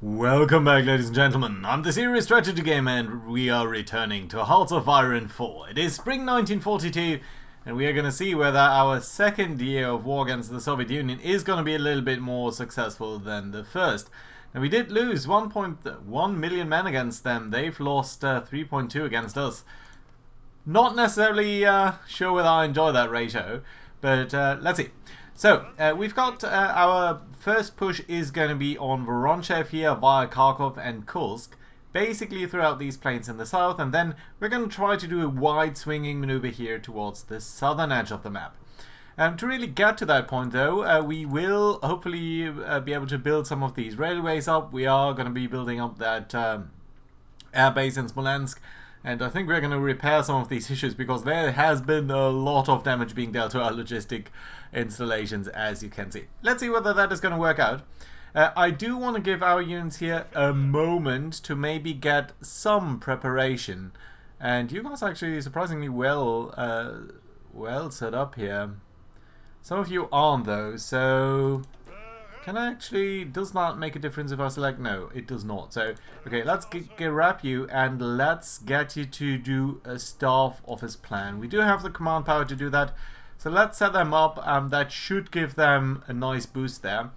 Welcome back, ladies and gentlemen. I'm the Serious Strategy Gamer and we are returning to Hearts of Iron 4. It is spring 1942 and we are going to see whether our second year of war against the Soviet Union is going to be a little bit more successful than the first. Now we did lose 1.1 million men against them. They've lost 3.2 against us. Not necessarily sure whether I enjoy that ratio, but let's see. So, we've got our first push is going to be on Voronezh here via Kharkov and Kursk, basically throughout these plains in the south, and then we're going to try to do a wide swinging maneuver here towards the southern edge of the map. To really get to that point though, we will hopefully be able to build some of these railways up. We are going to be building up that air base in Smolensk. And I think we're going to repair some of these issues because there has been a lot of damage being dealt to our logistic installations, as you can see. Let's see whether that is going to work out. I do want to give our units here a moment to maybe get some preparation. And you guys are actually surprisingly well set up here. Some of you aren't though, so... Can I actually, does that make a difference if I select? No, it does not. So, okay, let's grab you and let's get you to do a staff office plan. We do have the command power to do that. So let's set them up. That should give them a nice boost there.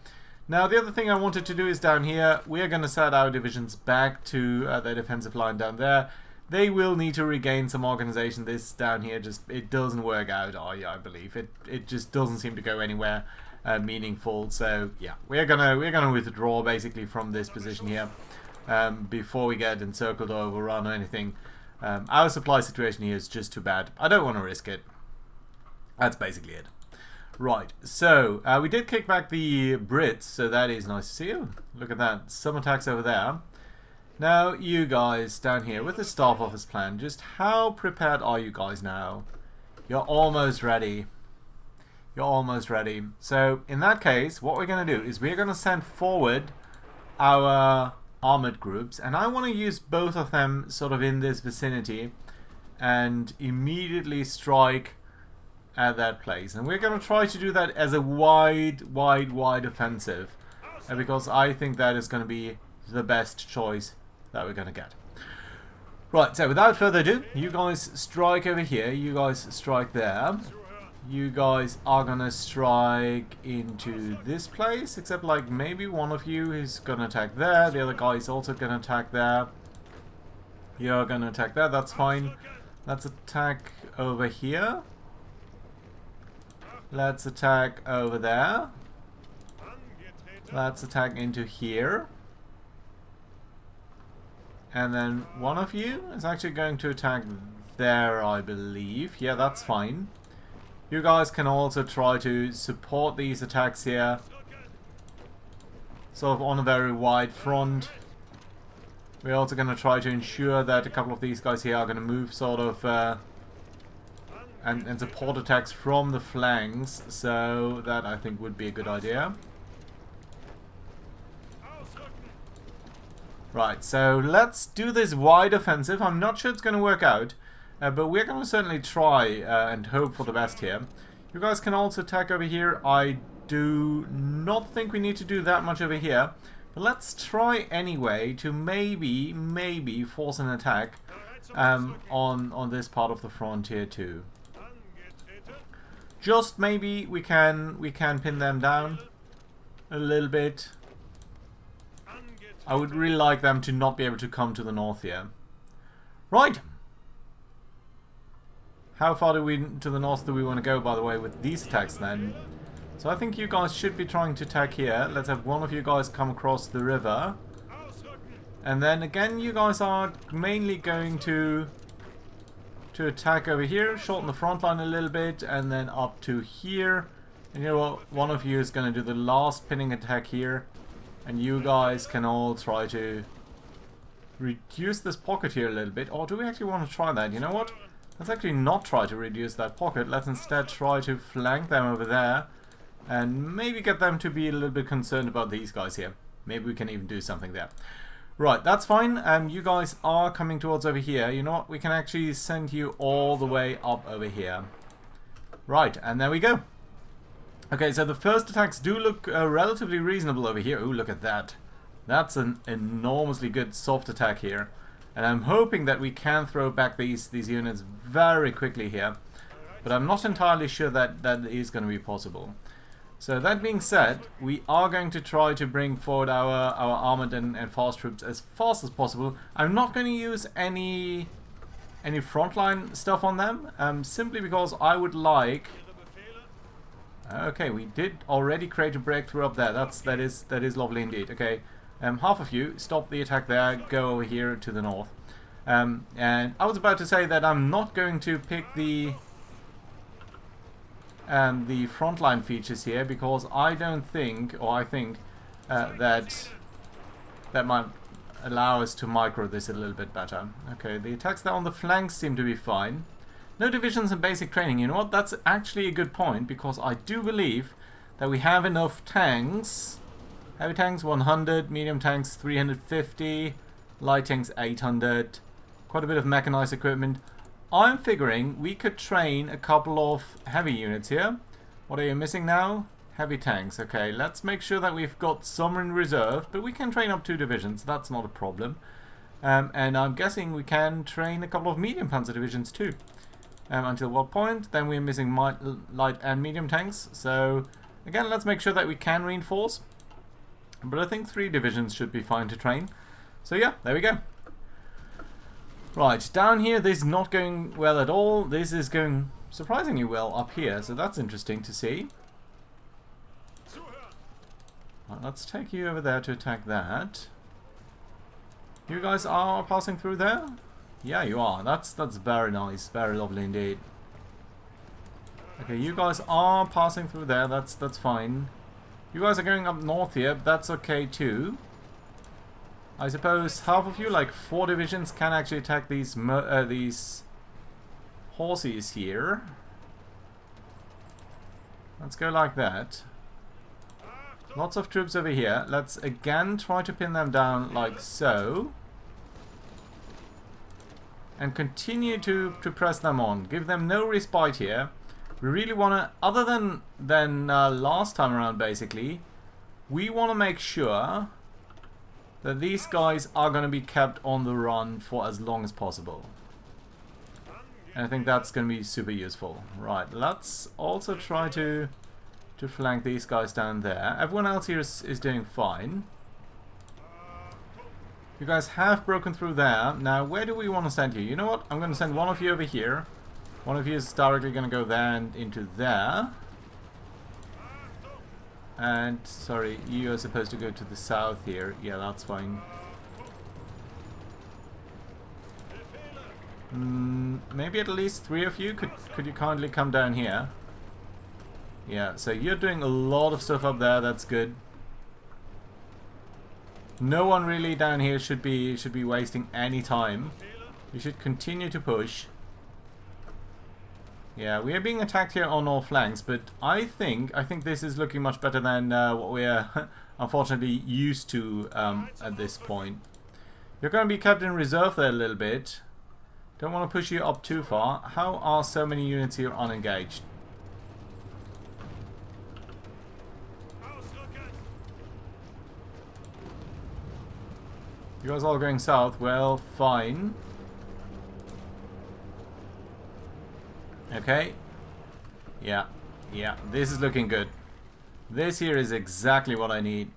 Now, the other thing I wanted to do is down here, we are going to set our divisions back to the defensive line down there. They will need to regain some organization. This down here, just, it doesn't work out, I believe. It just doesn't seem to go anywhere meaningful. So yeah, we're gonna withdraw basically from this position here before we get encircled or overrun or anything. Our supply situation here is just too bad. I don't want to risk it. That's basically it. Right, so we did kick back the Brits, so that is nice to see. Oh, look at that, some attacks over there. Now you guys down here with the staff office plan, just how prepared are you guys now? You're almost ready. You're almost ready. So in that case, what we're going to do is we're going to send forward our armored groups, and I want to use both of them sort of in this vicinity and immediately strike at that place. And we're going to try to do that as a wide offensive, because I think that is going to be the best choice that we're going to get. Right, so without further ado, you guys strike over here, you guys strike there. You guys are gonna strike into this place, except like maybe one of you is gonna attack there, the other guy is also gonna attack there. You're gonna attack there, that's fine. Let's attack over here. Let's attack over there. Let's attack into here. And then one of you is actually going to attack there, I believe. Yeah, that's fine. You guys can also try to support these attacks here, sort of on a very wide front. We're also going to try to ensure that a couple of these guys here are going to move sort of and support attacks from the flanks, so that I think would be a good idea. Right, so let's do this wide offensive. I'm not sure it's going to work out. But we're going to certainly try and hope for the best here. You guys can also attack over here. I do not think we need to do that much over here. But let's try anyway to maybe force an attack on this part of the frontier too. Just maybe we can pin them down a little bit. I would really like them to not be able to come to the north here. Right. How far to the north do we want to go, by the way, with these attacks then? So I think you guys should be trying to attack here. Let's have one of you guys come across the river. And then again, you guys are mainly going to attack over here, shorten the front line a little bit, and then up to here. And you know what? One of you is going to do the last pinning attack here. And you guys can all try to reduce this pocket here a little bit. Or do we actually want to try that? You know what? Let's actually not try to reduce that pocket. Let's instead try to flank them over there and maybe get them to be a little bit concerned about these guys here. Maybe we can even do something there. Right, that's fine. You guys are coming towards over here. You know what? We can actually send you all the way up over here. Right, and there we go. Okay, so the first attacks do look relatively reasonable over here. Ooh, look at that. That's an enormously good soft attack here. And I'm hoping that we can throw back these units very quickly here. But I'm not entirely sure that that is going to be possible. So that being said, we are going to try to bring forward our armored and fast troops as fast as possible. I'm not going to use any frontline stuff on them, simply because I would like... Okay, we did already create a breakthrough up there. That is lovely indeed. Okay, half of you stop the attack there. Go over here to the north. And I was about to say that I'm not going to pick the frontline features here because I don't think, or I think that might allow us to micro this a little bit better. Okay, the attacks there on the flanks seem to be fine. No divisions and basic training. You know what? That's actually a good point because I do believe that we have enough tanks. Heavy tanks 100, medium tanks 350, light tanks 800. Quite a bit of mechanized equipment. I'm figuring we could train a couple of heavy units here. What are you missing now? Heavy tanks. Okay, let's make sure that we've got some in reserve, but we can train up 2 divisions. That's not a problem. And I'm guessing we can train a couple of medium panzer divisions too. Until what point? Then we're missing light and medium tanks. So again, let's make sure that we can reinforce. But I think 3 divisions should be fine to train. So yeah, there we go. Right, down here this is not going well at all. This is going surprisingly well up here, so that's interesting to see. Right, let's take you over there to attack that. You guys are passing through there? Yeah, you are. That's very nice, very lovely indeed. Okay, you guys are passing through there. That's fine. You guys are going up north here. That's okay too. I suppose half of you, like 4 divisions, can actually attack these horses here. Let's go like that. Lots of troops over here. Let's again try to pin them down like so. And continue to press them on. Give them no respite here. We really want to, other than last time around basically, we want to make sure that these guys are going to be kept on the run for as long as possible. And I think that's going to be super useful. Right, let's also try to flank these guys down there. Everyone else here is doing fine. You guys have broken through there. Now, where do we want to send you? You know what? I'm going to send one of you over here. One of you is directly going to go there and into there. And, sorry, you are supposed to go to the south here. Yeah, that's fine. Maybe at least 3 of you. Could you kindly come down here? Yeah, so you're doing a lot of stuff up there. That's good. No one really down here should be wasting any time. We should continue to push. Yeah, we are being attacked here on all flanks, but I think this is looking much better than what we are unfortunately used to at this point. You're going to be kept in reserve there a little bit. Don't want to push you up too far. How are so many units here unengaged? You guys all going south? Well, fine. Okay. Yeah. This is looking good. This here is exactly what I need.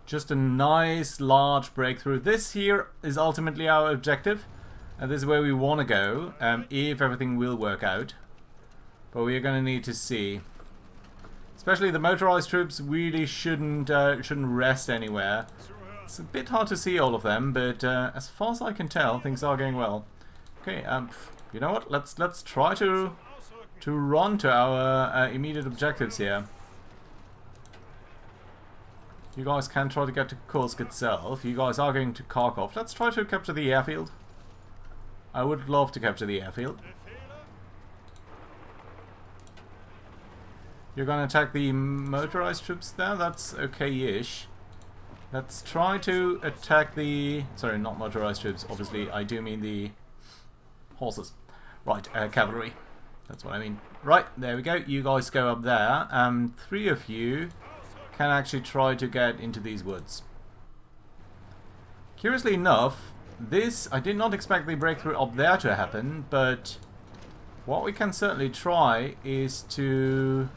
Just a nice large breakthrough. This here is ultimately our objective. And this is where we want to go, if everything will work out. But we are going to need to see. Especially the motorized troops really shouldn't rest anywhere. It's a bit hard to see all of them, but as far as I can tell, things are going well. Okay, you know what? Let's try to run to our immediate objectives here. You guys can try to get to Kursk itself. You guys are going to Kharkov. Let's try to capture the airfield. I would love to capture the airfield. You're going to attack the motorized troops there? That's okay-ish. Let's try to attack the... Sorry, not motorized troops. Obviously, I do mean the horses. Right, cavalry. That's what I mean. Right, there we go. You guys go up there. 3 of you can actually try to get into these woods. Curiously enough, this, I did not expect the breakthrough up there to happen, but what we can certainly try is to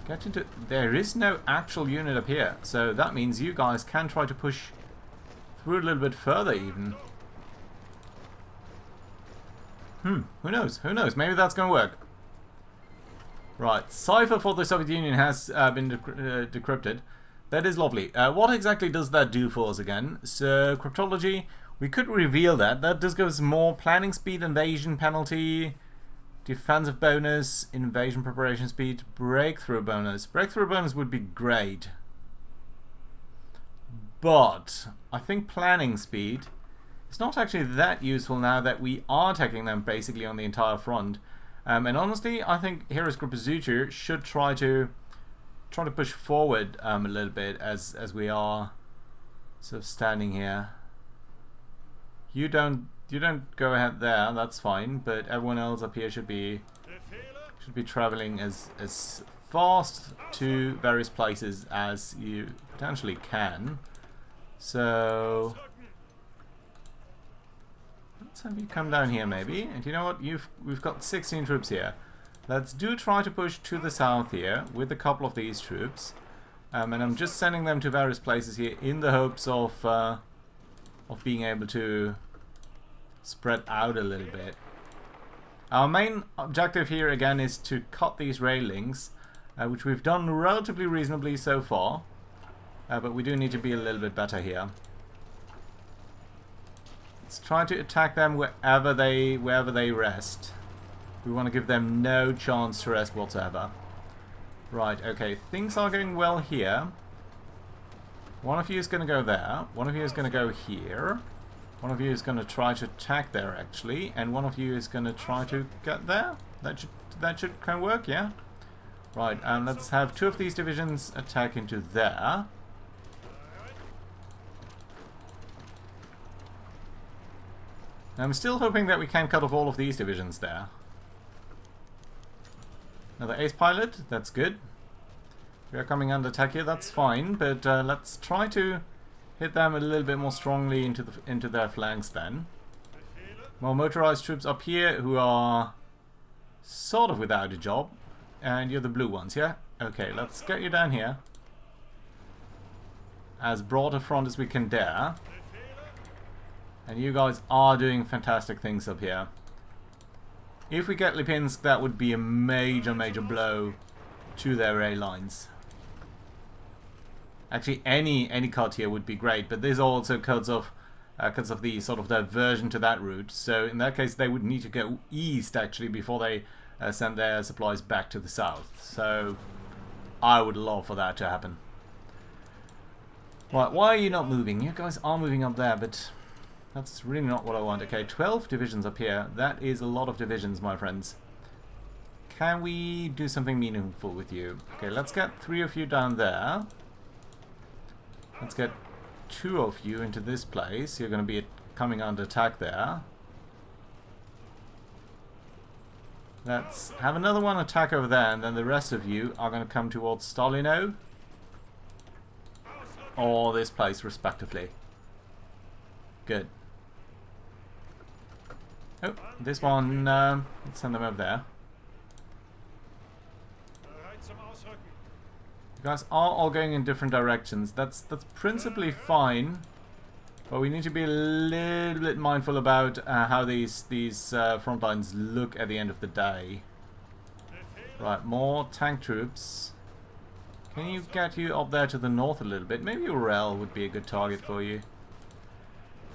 get into... There is no actual unit up here, so that means you guys can try to push through a little bit further even. Who knows? Who knows? Maybe that's going to work. Right, cipher for the Soviet Union has been decrypted. That is lovely. What exactly does that do for us again? So, Cryptology, we could reveal that. That just gives more planning speed, invasion penalty, defensive bonus, invasion preparation speed, breakthrough bonus. Breakthrough bonus would be great. But, I think planning speed... It's not actually that useful now that we are attacking them basically on the entire front. And honestly, I think Heroes Group Azuchi should try to push forward a little bit as we are sort of standing here. You don't go ahead there, that's fine, but everyone else up here should be traveling as fast to various places as you potentially can. So let's have you come down here maybe. And you know what? We've got 16 troops here. Let's try to push to the south here with a couple of these troops. And I'm just sending them to various places here in the hopes of being able to spread out a little bit. Our main objective here again is to cut these rail links, which we've done relatively reasonably so far. But we do need to be a little bit better here. Let's try to attack them wherever they rest. We want to give them no chance to rest whatsoever. Right, okay, things are going well here. One of you is going to go there. One of you is going to go here. One of you is going to try to attack there, actually. And one of you is going to try to get there. That should kind of work, yeah? Right, let's have 2 of these divisions attack into there. I'm still hoping that we can cut off all of these divisions there. Another ace pilot, that's good. We are coming under attack here, that's fine, but let's try to hit them a little bit more strongly into their flanks then. More motorized troops up here who are sort of without a job. And you're the blue ones, yeah? Okay, let's get you down here. As broad a front as we can dare. And you guys are doing fantastic things up here. If we get Lipinsk, that would be a major, major blow to their A lines. Actually, any cut here would be great, but this also cuts off the sort of diversion to that route. So in that case, they would need to go east actually before they send their supplies back to the south. So I would love for that to happen. Right, why are you not moving? You guys are moving up there, but that's really not what I want. Okay, 12 divisions up here. That is a lot of divisions, my friends. Can we do something meaningful with you? Okay, let's get 3 of you down there. Let's get 2 of you into this place. You're going to be coming under attack there. Let's have another one attack over there, and then the rest of you are going to come towards Stalino or this place, respectively. Good. Oh, this one, let's send them over there. You guys are all going in different directions. That's principally fine, but we need to be a little bit mindful about how these front lines look at the end of the day. Right, more tank troops. Can you get you up there to the north a little bit? Maybe Urel would be a good target for you.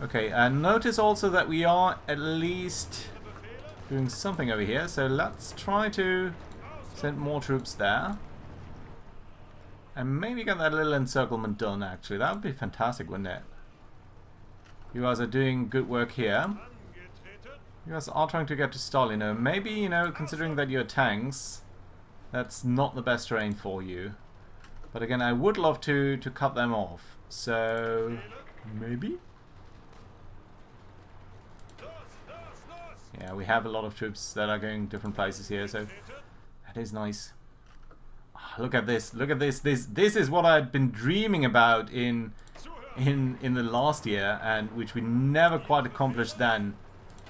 Okay, and notice also that we are at least doing something over here, so let's try to send more troops there. And maybe get that little encirclement done, actually. That would be fantastic, wouldn't it? You guys are doing good work here. You guys are trying to get to Stalino. Maybe, you know, considering that you're tanks, that's not the best terrain for you. But again, I would love to cut them off. So, maybe? Yeah, we have a lot of troops that are going different places here, so that is nice. Oh, look at this! Look at this! This is what I'd been dreaming about in the last year, and which we never quite accomplished then.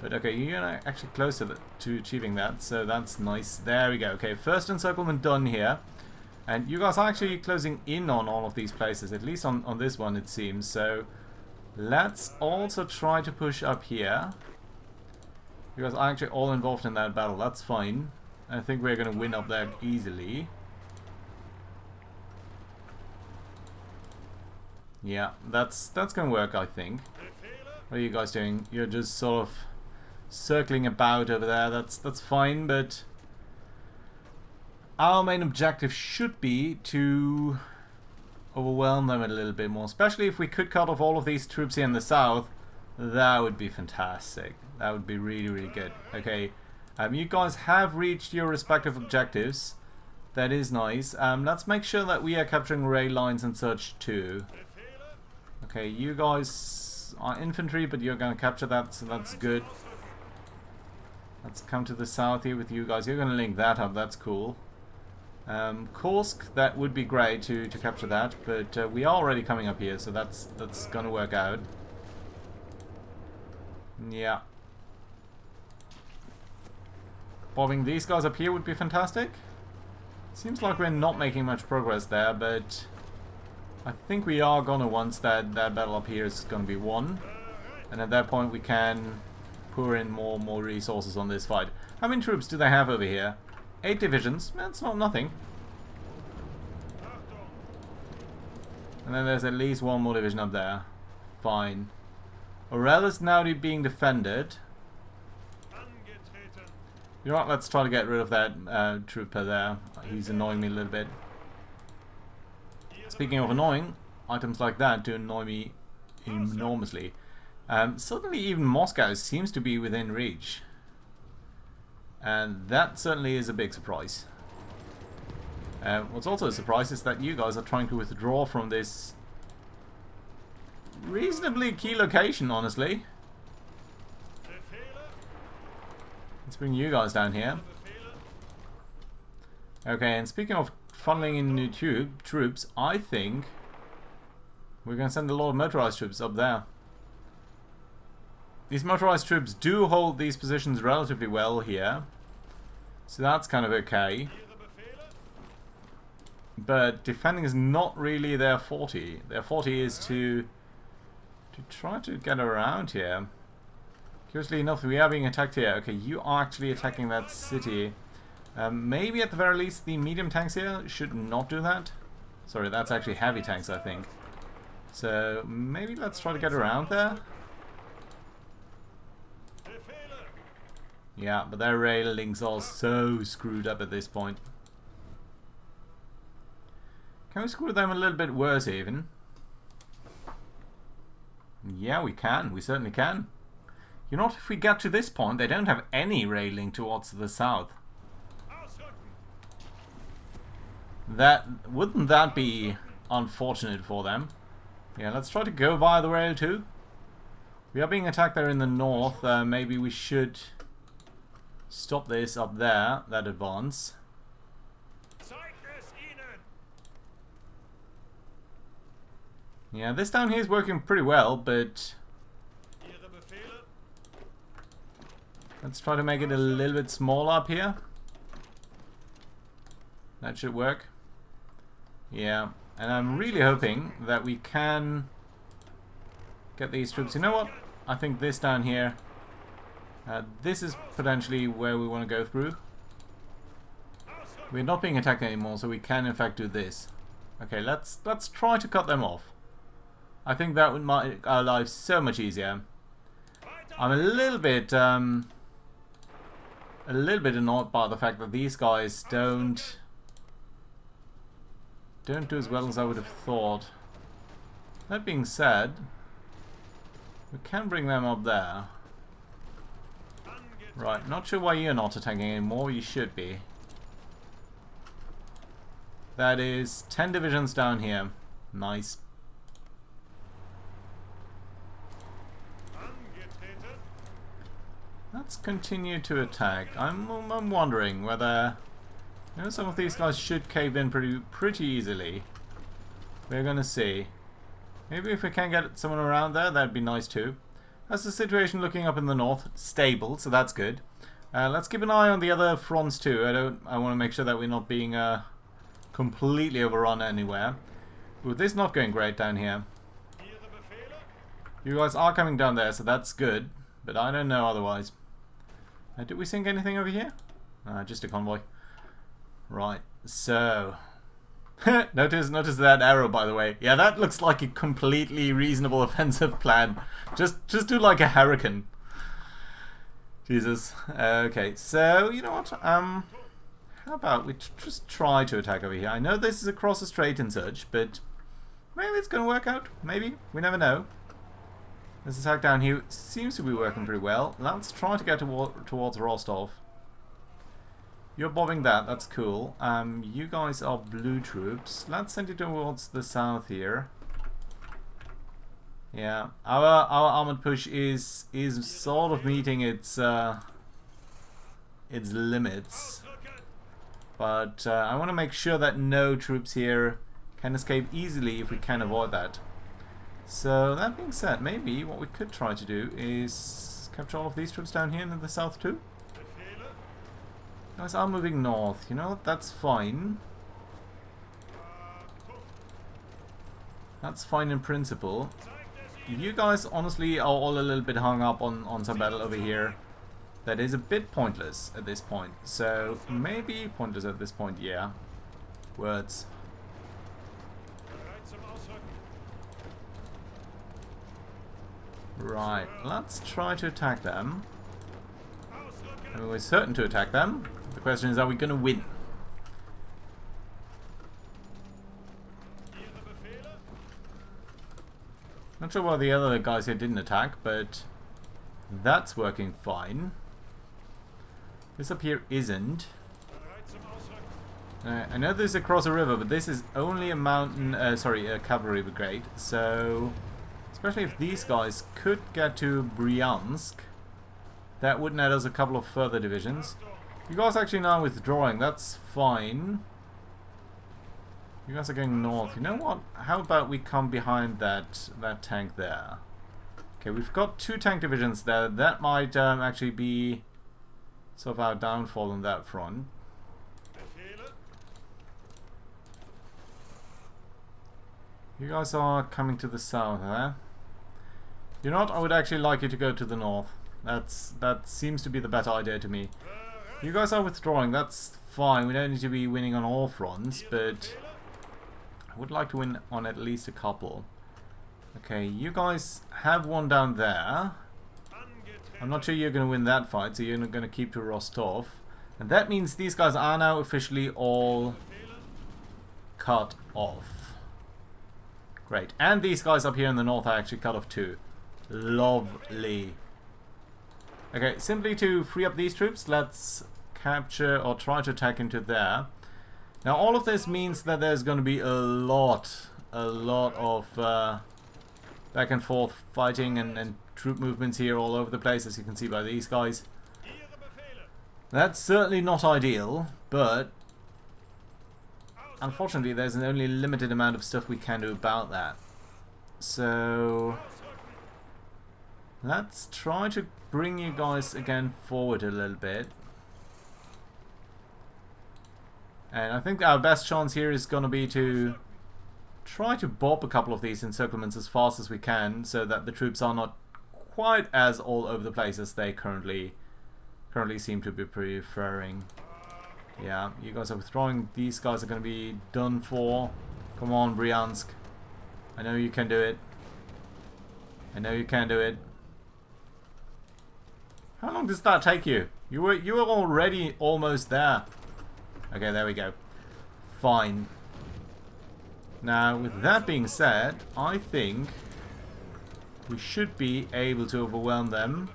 But okay, you're actually closer to achieving that, so that's nice. There we go. Okay, first encirclement done here, and you guys are actually closing in on all of these places, at least on this one it seems. So let's also try to push up here. You guys are actually all involved in that battle. That's fine. I think we're going to win up there easily. Yeah, that's going to work, I think. What are you guys doing? You're just sort of circling about over there. That's fine, but our main objective should be to overwhelm them a little bit more. Especially if we could cut off all of these troops here in the south. That would be fantastic. That would be really, really good. Okay, you guys have reached your respective objectives. That is nice. Let's make sure that we are capturing rail lines and such too. Okay, you guys are infantry, but you're going to capture that, so that's good. Let's come to the south here with you guys. You're going to link that up. That's cool. Kursk, that would be great to capture that, but we are already coming up here, so that's going to work out. Yeah. Bombing these guys up here would be fantastic. Seems like we're not making much progress there, but I think we are gonna once that battle up here is gonna be won. And at that point we can pour in more resources on this fight. How many troops do they have over here? 8 divisions. That's not nothing. And then there's at least one more division up there. Fine. Orel is now being defended. You know what, let's try to get rid of that trooper there. He's annoying me a little bit. Speaking of annoying, items like that do annoy me enormously. Suddenly even Moscow seems to be within reach. And that certainly is a big surprise. What's also a surprise is that you guys are trying to withdraw from this reasonably key location, honestly. Let's bring you guys down here. Okay, and speaking of funneling in new troops, I think we're going to send a lot of motorized troops up there. These motorized troops do hold these positions relatively well here, so that's kind of okay. But defending is not really their forte. Their forte is to try to get around here. Curiously enough, we are being attacked here. Okay, you are actually attacking that city. Maybe at the very least the medium tanks here should not do that. Sorry, that's actually heavy tanks, I think. So maybe let's try to get around there. Yeah, but their rail links are so screwed up at this point. Can we screw them a little bit worse even? Yeah, we can. We certainly can. You know what, if we get to this point, they don't have any rail link towards the south. Wouldn't that be unfortunate for them? Yeah, let's try to go via the rail too. We are being attacked there in the north. Maybe we should stop this up there, that advance. Yeah, this down here is working pretty well, but let's try to make it a little bit smaller up here. That should work. Yeah, and I'm really hoping that we can get these troops. You know what? I think this down here, this is potentially where we want to go through. We're not being attacked anymore, so we can in fact do this. Okay, let's try to cut them off. I think that would make our lives so much easier. I'm a little bit annoyed by the fact that these guys don't do as well as I would have thought. That being said, we can bring them up there. Right, not sure why you're not attacking anymore. You should be. That is 10 divisions down here. Nice. That's continue to attack. I'm wondering whether, you know, some of these guys should cave in pretty easily. We're gonna see. Maybe if we can get someone around there, that'd be nice too. That's the situation looking up in the north. Stable, so that's good. Let's keep an eye on the other fronts too. I want to make sure that we're not being completely overrun anywhere. Ooh, this is not going great down here. You guys are coming down there, so that's good. But I don't know otherwise. Did we sink anything over here? Just a convoy. Right, so... notice that arrow, by the way. Yeah, that looks like a completely reasonable offensive plan. Just do like a hurricane. Jesus. Okay, so, you know what? How about we just try to attack over here? I know this is across the strait and such, but maybe it's going to work out. Maybe. We never know. This attack down here seems to be working pretty well. Let's try to get towards Rostov. You're bobbing that. That's cool. You guys are blue troops. Let's send you towards the south here. Yeah, our armored push is sort of meeting its limits, but I want to make sure that no troops here can escape easily if we can avoid that. So that being said, maybe what we could try to do is capture all of these troops down here in the south too. Guys are moving north. You know what? That's fine. That's fine in principle. You guys honestly are all a little bit hung up on some battle over here that is a bit pointless at this point. So maybe pointless at this point, yeah. Words. Right, let's try to attack them. I mean, we're certain to attack them. The question is, are we going to win? Not sure why the other guys here didn't attack, but that's working fine. This up here isn't. I know this is across a river, but this is only a mountain, a cavalry brigade. So, especially if these guys could get to Bryansk, that would net us a couple of further divisions. You guys actually now withdrawing, that's fine. You guys are going north. You know what? How about we come behind that tank there? Okay, we've got 2 tank divisions there. That might actually be sort of our downfall on that front. You guys are coming to the south, huh? You know what? I would actually like you to go to the north. That seems to be the better idea to me. You guys are withdrawing. That's fine. We don't need to be winning on all fronts, but I would like to win on at least a couple. Okay, you guys have one down there. I'm not sure you're going to win that fight, so you're not going to keep to Rostov. And that means these guys are now officially all cut off. Great. And these guys up here in the north are actually cut off too. Lovely. Okay, simply to free up these troops, let's capture or try to attack into there. Now all of this means that there's going to be a lot of back and forth fighting and troop movements here all over the place, as you can see by these guys. That's certainly not ideal, but unfortunately there's only a limited amount of stuff we can do about that. So let's try to bring you guys again forward a little bit. And I think our best chance here is going to be to try to bob a couple of these encirclements as fast as we can, so that the troops are not quite as all over the place as they currently seem to be preferring. Yeah, you guys are withdrawing. These guys are going to be done for. Come on, Bryansk. I know you can do it. I know you can do it. How long does that take you? You were already almost there. Okay, there we go. Fine. Now, with that being said, I think we should be able to overwhelm them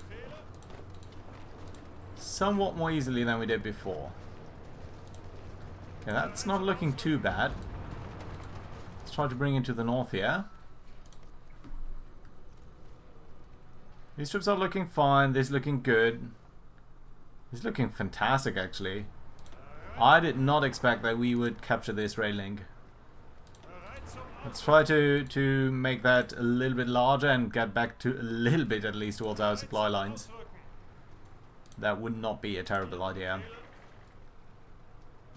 somewhat more easily than we did before. Okay, that's not looking too bad. Let's try to bring it to the north here. These troops are looking fine. This is looking good. He's looking fantastic, actually. I did not expect that we would capture this railing. Let's try to make that a little bit larger and get back to a little bit at least towards our supply lines. That would not be a terrible idea.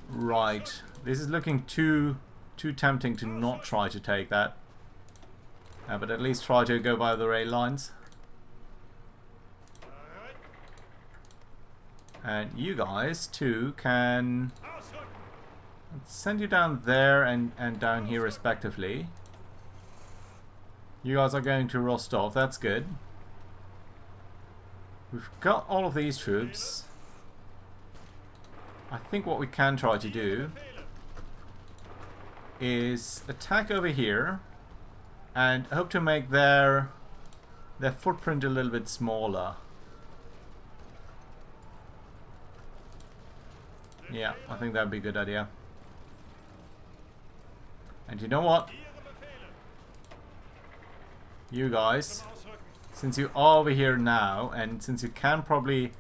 Right. This is looking too tempting to not try to take that. But at least try to go via the rail lines. And you guys too can send you down there and down here respectively. You guys are going to Rostov, that's good. We've got all of these troops. I think what we can try to do is attack over here and hope to make their footprint a little bit smaller. Yeah, I think that'd be a good idea. And you know what? You guys, since you are over here now, and since you can probably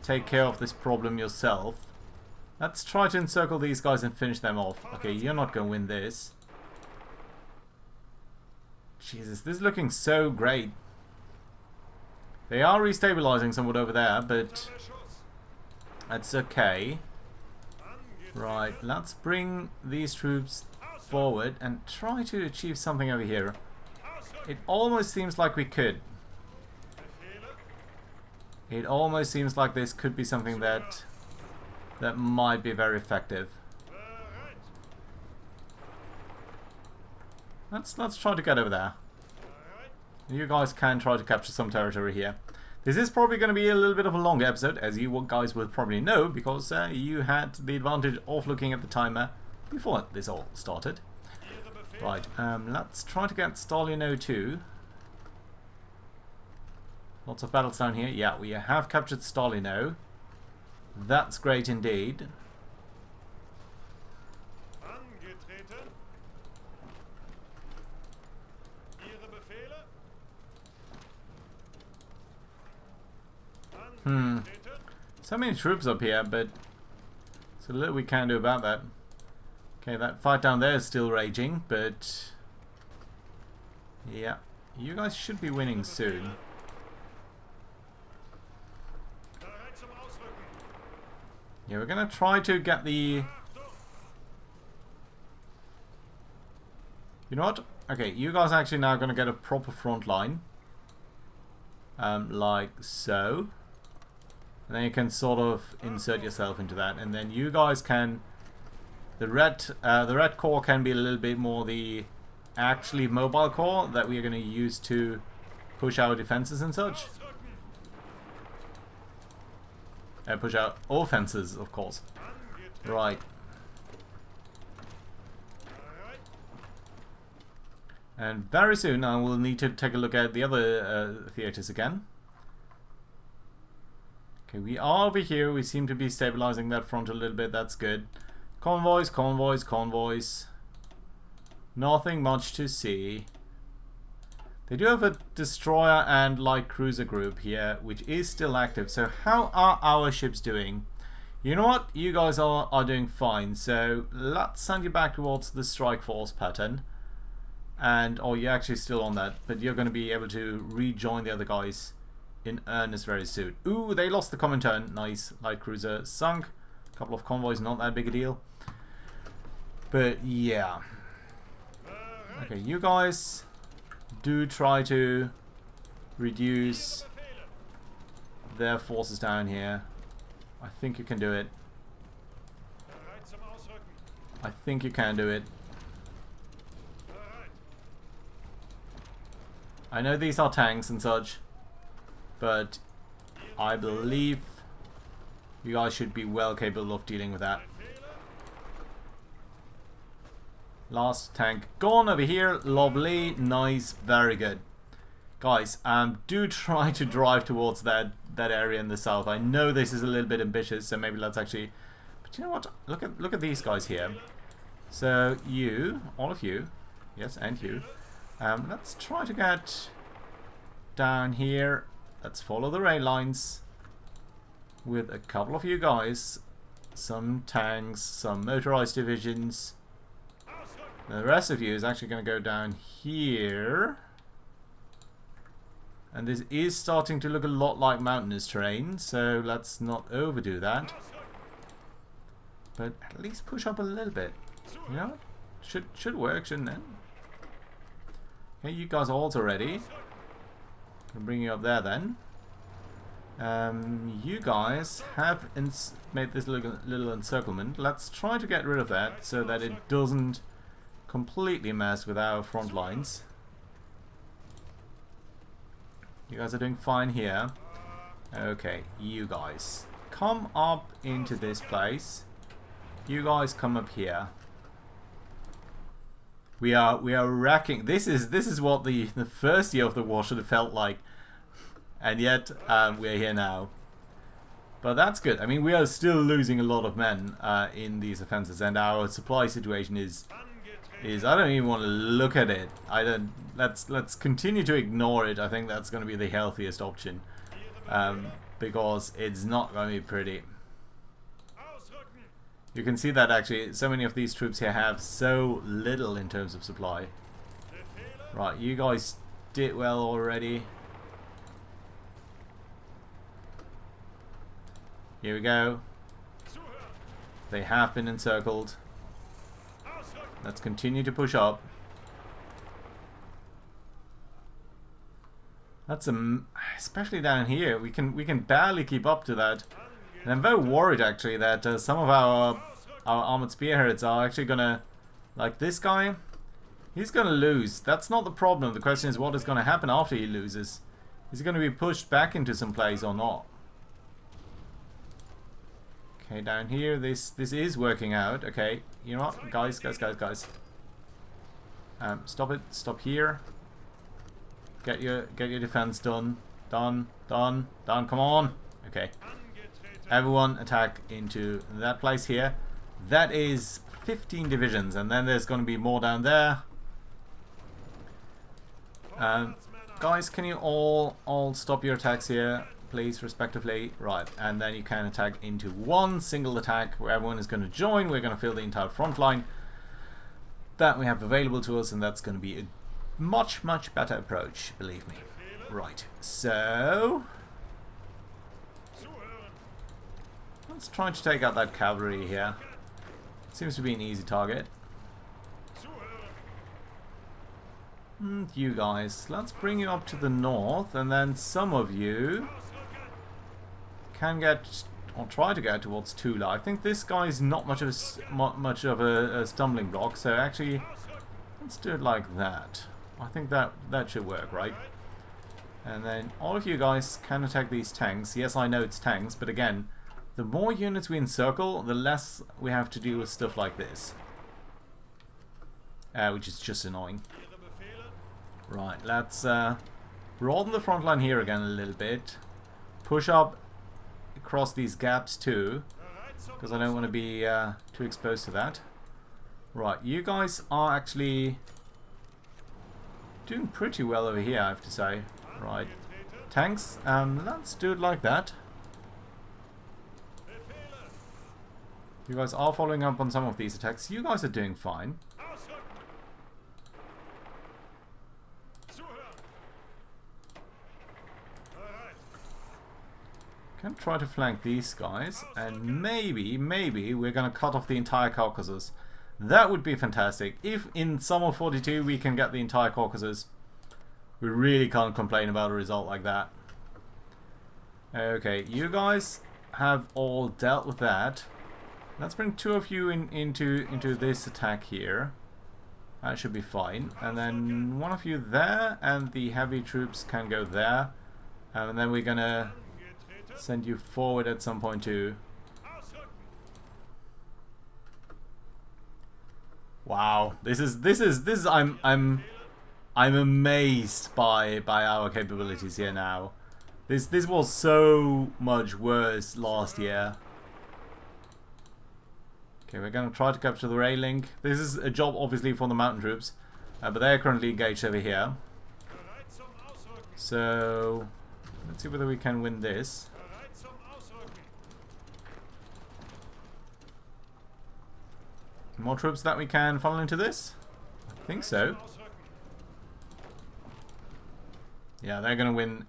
take care of this problem yourself, let's try to encircle these guys and finish them off. Okay, you're not going to win this. Jesus, this is looking so great. They are restabilizing somewhat over there, but that's okay. Right, let's bring these troops forward and try to achieve something over here. It almost seems like we could. It almost seems like this could be something that might be very effective. Let's try to get over there. You guys can try to capture some territory here. This is probably going to be a little bit of a longer episode, as you guys will probably know, because you had the advantage of looking at the timer before this all started. Right, let's try to get Stalino too. Lots of battles down here. Yeah, we have captured Stalino. That's great indeed. So many troops up here, but there's a little we can do about that. Okay, that fight down there is still raging, but yeah, you guys should be winning soon. Yeah, we're gonna try to get the... You know what? Okay, you guys are actually now gonna get a proper front line. Like so. And then you can sort of insert yourself into that, and then you guys can... The red core can be a little bit more the actually mobile core that we are going to use to push our defenses and such. Push out offenses, of course. Right. And very soon I will need to take a look at the other theaters again. Okay, we are over here. We seem to be stabilizing that front a little bit. That's good. Convoys, convoys, convoys. Nothing much to see. They do have a destroyer and light cruiser group here, which is still active. So how are our ships doing? You know what? You guys are doing fine. So let's send you back towards the strike force pattern. And, oh, you're actually still on that. But you're going to be able to rejoin the other guys in earnest very soon. Ooh, they lost the Comintern. Nice. Light cruiser sunk. A couple of convoys, not that big a deal. But yeah. Okay, you guys do try to reduce their forces down here. I think you can do it. I think you can do it. I know these are tanks and such, but I believe you guys should be well capable of dealing with that. Last tank gone over here. Lovely, nice, very good. Guys, do try to drive towards that area in the south. I know this is a little bit ambitious, so maybe let's actually... But you know what? Look at these guys here. So you, all of you, yes, and you. Let's try to get down here. Let's follow the rail lines. with a couple of you guys, some tanks, some motorized divisions. The rest of you is actually going to go down here. And this is starting to look a lot like mountainous terrain, so let's not overdo that. But at least push up a little bit. You know, should work, shouldn't it? Okay, you guys are also ready. I'll bring you up there then. You guys have made this little encirclement. Let's try to get rid of that so that it doesn't completely mess with our front lines. You guys are doing fine here. Okay, you guys come up into this place. You guys come up here. We are wrecking. This is what the first year of the war should have felt like, and yet we're here now. But that's good. I mean, we are still losing a lot of men in these offenses, and our supply situation is I don't even want to look at it. Let's continue to ignore it. I think that's going to be the healthiest option, because it's not going to be pretty. You can see that actually so many of these troops here have so little in terms of supply. Right, you guys did well already. Here we go. They have been encircled. Let's continue to push up. That's especially down here. We can barely keep up to that. And I'm very worried actually that some of our armored spearheads are actually gonna, like this guy, he's gonna lose. That's not the problem. The question is what is gonna happen after he loses. Is he gonna be pushed back into some place or not? Okay, down here this is working out. Okay, you know what, guys. Stop it. Stop here. Get your defense done. Done. Come on. Okay. Everyone attack into that place here. That is 15 divisions, and then there's going to be more down there. Guys, can you all stop your attacks here, please, respectively? Right, and then you can attack into one single attack where everyone is going to join. We're going to fill the entire front line that we have available to us, and that's going to be a much better approach, believe me. Right, so let's try to take out that cavalry here. Seems to be an easy target. And you guys, let's bring you up to the north, and then some of you can get, or try to get towards Tula. I think this guy's not much of a stumbling block, so actually let's do it like that. I think that should work, right? And then all of you guys can attack these tanks. Yes, I know it's tanks, but again, the more units we encircle, the less we have to deal with stuff like this. Which is just annoying. Right, let's broaden the front line here again a little bit. Push up across these gaps too, because I don't want to be too exposed to that. Right, you guys are actually doing pretty well over here, I have to say. Right, tanks, let's do it like that. You guys are following up on some of these attacks. You guys are doing fine. Can try to flank these guys, and maybe we're gonna cut off the entire Caucasus. That would be fantastic. If in summer 42 we can get the entire Caucasus, we really can't complain about a result like that. Okay, you guys have all dealt with that. Let's bring two of you into this attack here. That should be fine. And then one of you there, and the heavy troops can go there. And then we're gonna send you forward at some point too. Wow, this is I'm amazed by our capabilities here now. This was so much worse last year. Okay, we're going to try to capture the railing. This is a job obviously for the mountain troops, but they're currently engaged over here. So let's see whether we can win this. More troops that we can funnel into this? I think so. Yeah, they're gonna win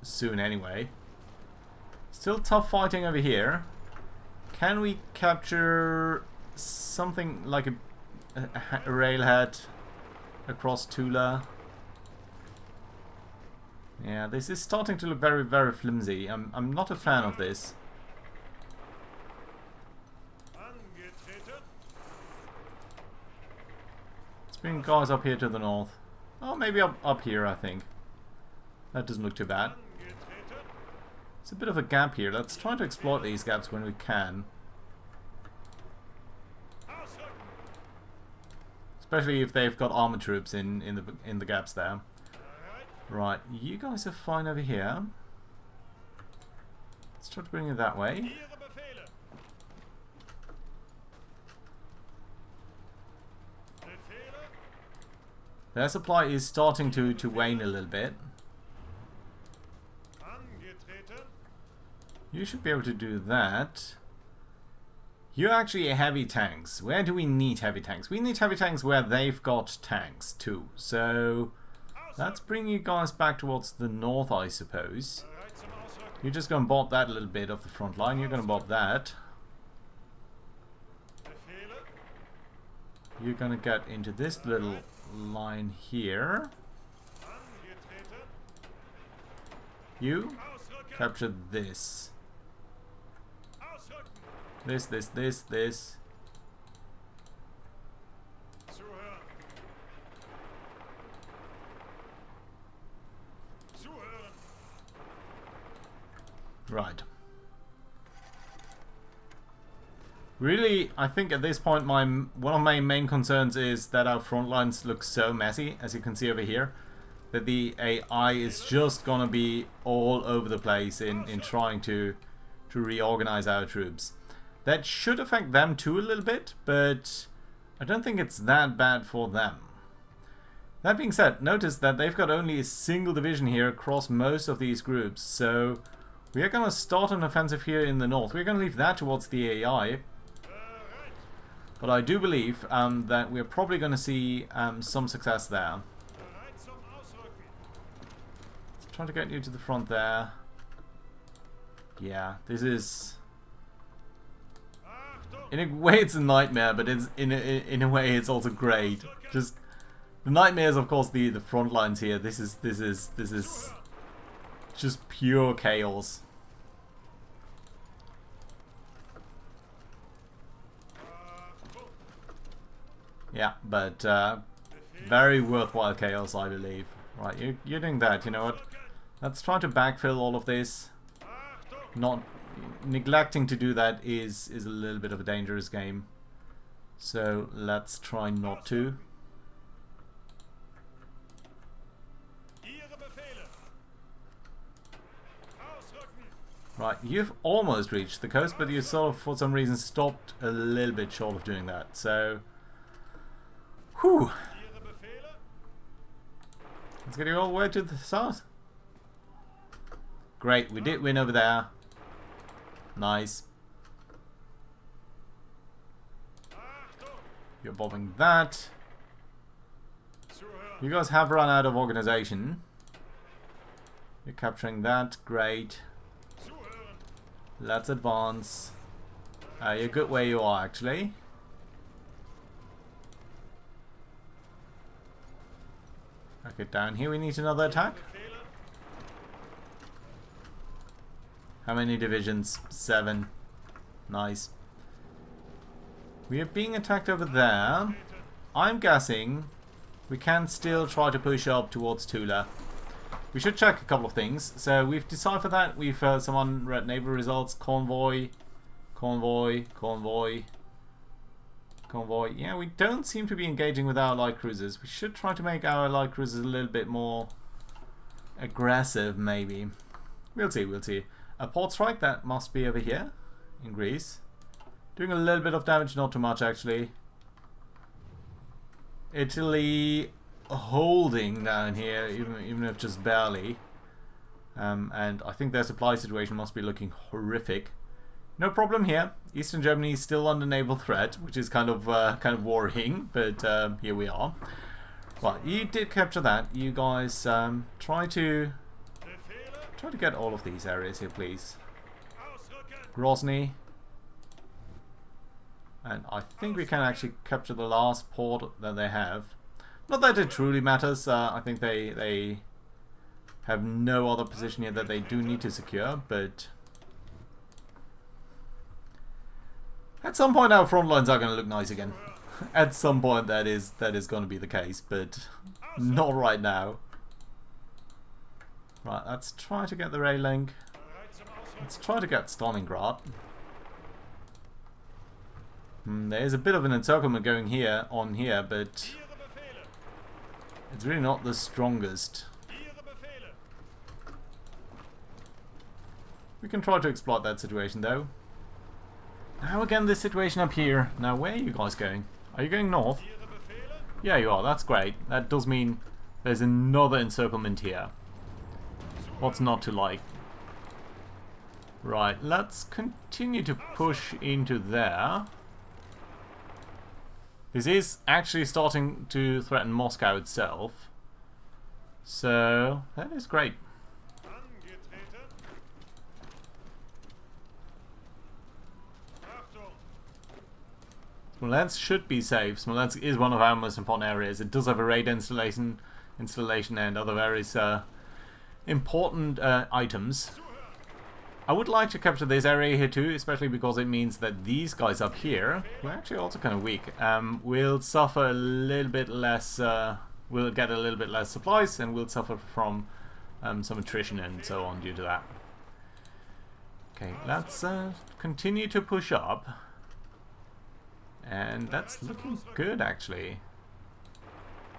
soon anyway. Still tough fighting over here. Can we capture something like a railhead across Tula? Yeah, this is starting to look very, very flimsy. I'm not a fan of this. Let's bring guys up here to the north. Oh, maybe up here, I think. That doesn't look too bad. It's a bit of a gap here. Let's try to exploit these gaps when we can. Especially if they've got armored troops in the gaps there. Right, you guys are fine over here. Let's try to bring it that way. Their supply is starting to wane a little bit. You should be able to do that. You're actually heavy tanks. Where do we need heavy tanks? We need heavy tanks where they've got tanks too. So let's bring you guys back towards the north, I suppose. You're just going to bob that a little bit off the front line. You're going to bob that. You're going to get into this little line here. You capture this. This. Right. Really, I think at this point one of my main concerns is that our front lines look so messy, as you can see over here, that the AI is just gonna be all over the place in trying to reorganize our troops. That should affect them too a little bit, but I don't think it's that bad for them. That being said, notice that they've got only a single division here across most of these groups, so we are going to start an offensive here in the north. We're going to leave that towards the AI, but I do believe that we're probably going to see some success there. Let's try to get you to the front there. Yeah, this is... in a way it's a nightmare, but it's in a way it's also great. Just the nightmare is of course the front lines here. This is just pure chaos. Yeah, but very worthwhile chaos, I believe. Right, you're doing that. You know what? Let's try to backfill all of this. Not neglecting to do that is a little bit of a dangerous game. So let's try not to. Right, you've almost reached the coast, but you sort of, for some reason, stopped a little bit short of doing that. So, whew. Let's get you all the way to the south. Great, we did win over there. Nice. You're bombing that. You guys have run out of organization. You're capturing that. Great. Let's advance. You're good where you are, actually. Okay, down here we need another attack. How many divisions? 7. Nice. We are being attacked over there. I'm guessing we can still try to push up towards Tula. We should check a couple of things. So we've deciphered that. We've some unread naval results. Convoy. Yeah, we don't seem to be engaging with our light cruisers. We should try to make our light cruisers a little bit more aggressive, maybe. We'll see. A port strike, that must be over here in Greece. Doing a little bit of damage, not too much actually. Italy holding down here, even if just barely. And I think their supply situation must be looking horrific. No problem here. Eastern Germany is still under naval threat, which is kind of worrying, but here we are. Well, you did capture that. You guys try to get all of these areas here, please. Grozny. And I think we can actually capture the last port that they have. Not that it truly matters. I think they have no other position here that they do need to secure, but at some point our front lines are going to look nice again. At some point that is going to be the case, but not right now. Right, let's try to get the rail link. Let's try to get Stalingrad. There is a bit of an encirclement going on here, but it's really not the strongest. We can try to exploit that situation though. Now again, this situation up here. Now where are you guys going? Are you going north? Yeah, you are. That's great. That does mean there's another encirclement here. What's not to like? Right, let's continue to push into there. This is actually starting to threaten Moscow itself. So, that is great. Smolensk should be safe. Smolensk is one of our most important areas. It does have a radar installation and other various important items. I would like to capture this area here too, especially because it means that these guys up here, who are actually also kind of weak, will suffer a little bit less, will get a little bit less supplies, and will suffer from some attrition and so on due to that. Okay, let's continue to push up. And that's looking good, actually.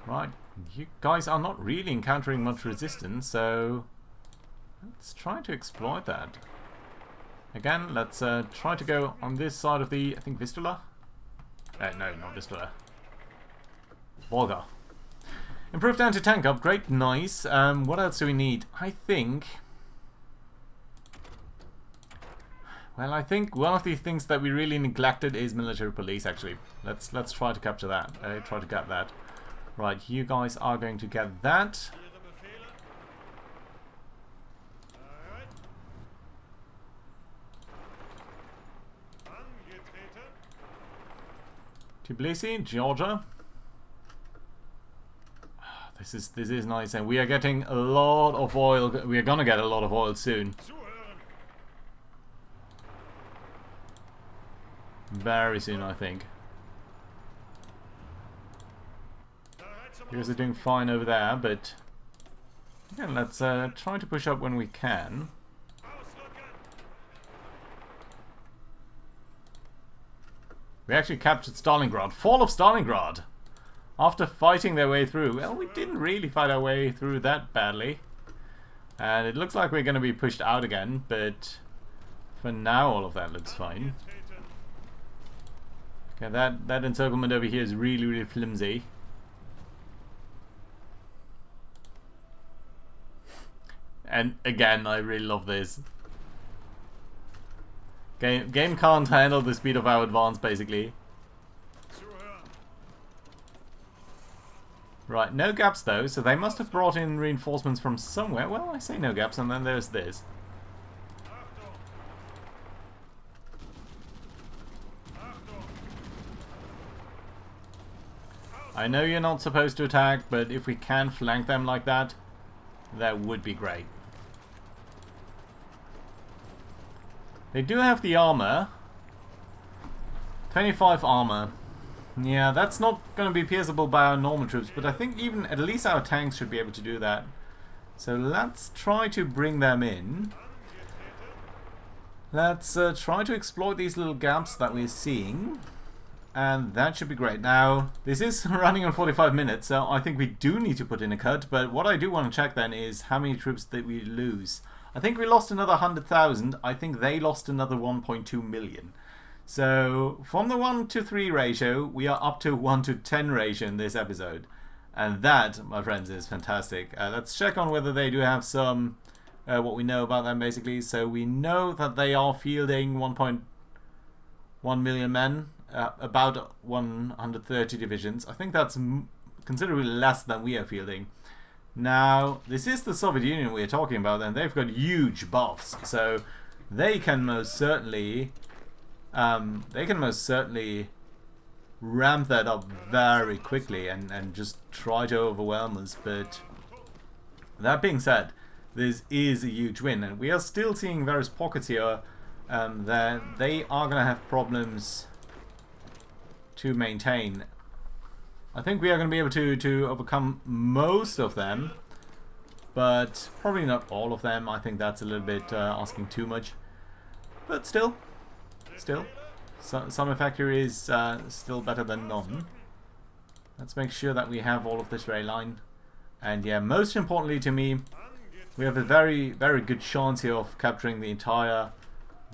Right, you guys are not really encountering much resistance, so let's try to exploit that. Again, let's try to go on this side of the, I think, Vistula? No, not Vistula. Volga. Improved anti-tank upgrade, nice. What else do we need? I think one of the things that we really neglected is military police, actually. Let's try to capture that. Try to get that. Right, you guys are going to get that. Tbilisi, Georgia. This is nice, and we are getting a lot of oil. We are gonna get a lot of oil soon. Very soon, I think. You guys are doing fine over there, but again, let's try to push up when we can. We actually captured Stalingrad. Fall of Stalingrad! After fighting their way through. Well, we didn't really fight our way through that badly. And it looks like we're going to be pushed out again, but for now all of that looks fine. Okay, that encirclement over here is really, really flimsy. And again, I really love this. Game can't handle the speed of our advance, basically. Right, no gaps though, so they must have brought in reinforcements from somewhere. Well, I say no gaps, and then there's this. I know you're not supposed to attack, but if we can flank them like that, that would be great. They do have the armor. 25 armor. Yeah, that's not going to be pierceable by our normal troops, but I think even at least our tanks should be able to do that. So let's try to bring them in. Let's try to exploit these little gaps that we're seeing. And that should be great. Now, this is running on 45 minutes, so I think we do need to put in a cut, but what I do want to check then is how many troops did we lose. I think we lost another 100,000. I think they lost another 1.2 million. So, from the 1-to-3 ratio, we are up to 1-to-10 ratio in this episode. And that, my friends, is fantastic. Let's check on whether they do have some what we know about them basically. So we know that they are fielding 1.1 million men, about 130 divisions. I think that's considerably less than we are fielding. Now, this is the Soviet Union we are talking about, and they've got huge buffs, so they can most certainly ramp that up very quickly and just try to overwhelm us. But that being said, this is a huge win, and we are still seeing various pockets here that they are going to have problems to maintain. I think we are going to be able to overcome most of them, but probably not all of them. I think that's a little bit asking too much. But still, some factory is still better than none. Let's make sure that we have all of this rail line. And yeah, most importantly to me, we have a very, very good chance here of capturing the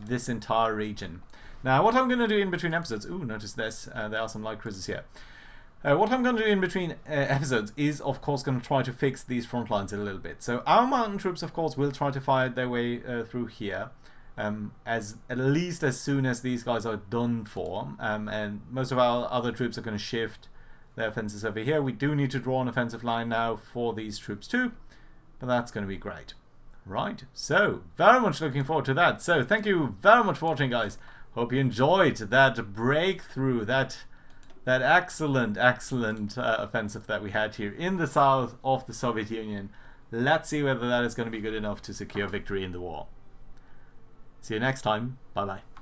this entire region. Now, what I'm going to do in between episodes... Ooh, notice this. There are some light cruisers here. What I'm going to do in between episodes is, of course, going to try to fix these front lines a little bit. So our mountain troops, of course, will try to fight their way through here, at least as soon as these guys are done for. And most of our other troops are going to shift their offenses over here. We do need to draw an offensive line now for these troops too, but that's going to be great. Right, so very much looking forward to that. So thank you very much for watching, guys. Hope you enjoyed that breakthrough, that excellent offensive that we had here in the south of the Soviet Union. Let's see whether that is going to be good enough to secure victory in the war. See you next time. Bye bye.